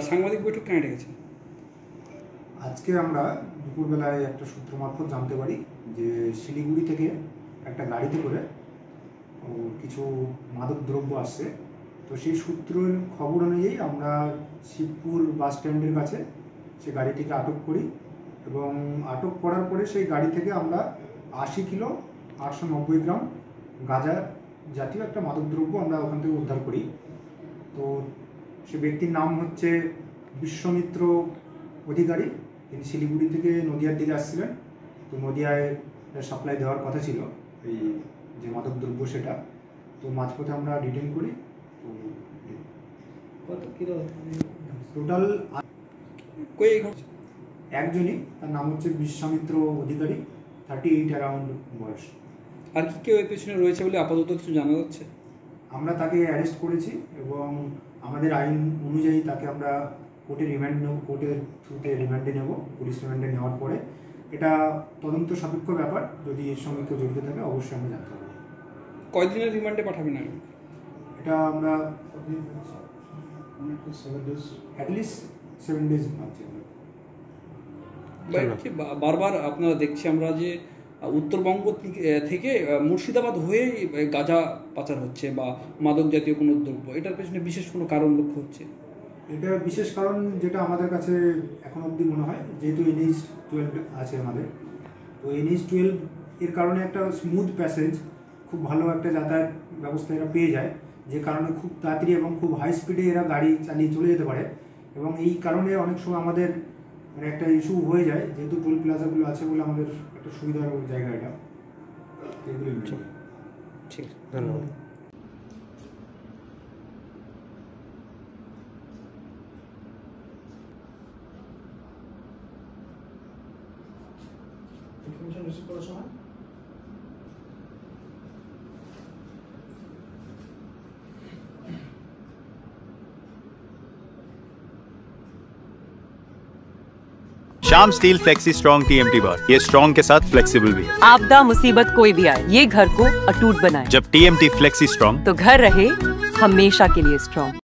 সাংবাদিক বৈঠক কেন ডেকেছেন? আজকে আমরা দুপুরবেলায় একটা সূত্র মারফত জানতে পারি যে শিলিগুড়ি থেকে একটা গাড়িতে করে কিছু মাদক দ্রব্য আসছে। তো সেই সূত্রের খবর অনুযায়ী আমরা শিবপুর বাস স্ট্যান্ডের কাছে সেই গাড়িটিকে আটক করি এবং আটক করার পরে সেই গাড়ি থেকে আমরা 80 কিলো 890 গ্রাম গাঁজা জাতীয় একটা মাদক দ্রব্য আমরা ওখান থেকে উদ্ধার করি। তো সে ব্যক্তির নাম হচ্ছে বিশ্বমিত্র অধিকারী। তিনি শিলিগুড়ি থেকে নদিয়ার দিকে আসছিলেন। তো নদিয়ায় সাপ্লাই দেওয়ার কথা ছিল এই যে মাদক দ্রব্য সেটা। তো মাঝপথে আমরা ডিটেইন করি। তো কত কিলো টোটাল একজনই, তার নাম হচ্ছে বিশ্বমিত্র অধিকারী, 38 অ্যারাউন্ড বয়স। আর কি কেউ এর পেছনে রয়েছে বলে আপাতত কিছু জানা যাচ্ছে? আমরা তাকে অ্যারেস্ট করেছি এবং আমাদের আইন অনুযায়ী তাকে আমরা কোর্টের থ্রুতে রিমান্ডে নেব। পুলিশ রিমান্ডে নেওয়ার পরে এটা তদন্ত সাপেক্ষ ব্যাপার, যদি এর সঙ্গে কেউ জড়িত থাকে অবশ্যই আমরা জানতে পারবো। কয়দিনের রিমান্ডে পাঠাবেন? এটা আমরা অ্যাটলিস্ট 7 days ভাবছি। বারবার আপনারা দেখছি আমরা যে উত্তরবঙ্গ থেকে মুর্শিদাবাদ হয়ে গাঁজা পাচার হচ্ছে বা মাদক জাতীয় কোনো দ্রব্য, এটার পেছনে বিশেষ কোনো কারণ লক্ষ্য হচ্ছে? এটা বিশেষ কারণ যেটা আমাদের কাছে এখন অবধি মনে হয়, যেহেতু NH-12 আছে আমাদের, তো NH-12 এর কারণে একটা স্মুথ প্যাসেজ, খুব ভালো একটা যাতায়াত ব্যবস্থা এরা পেয়ে যায়, যে কারণে খুব তাড়াতাড়ি এবং খুব হাই স্পিডে এরা গাড়ি চালিয়ে চলে যেতে পারে। এবং এই কারণে অনেক সময় আমাদের মানে একটা ইস্যু হয়ে যায়, যেহেতু টোল প্লাজাগুলো আছে বলে আমাদের একটা সুবিধার জায়গা এটা। এগুলো ঠিক, ধন্যবাদ। ইনফরমেশন রিসিভ করার সময় Shyam steel flexi strong TMT बार, ये स्ट्रॉन्ग के साथ फ्लेक्सिबल भी है। आपदा मुसीबत कोई भी आए, ये घर को अटूट बनाए। जब TMT फ्लेक्सी स्ट्रॉन्ग, तो घर रहे हमेशा के लिए स्ट्रॉन्ग।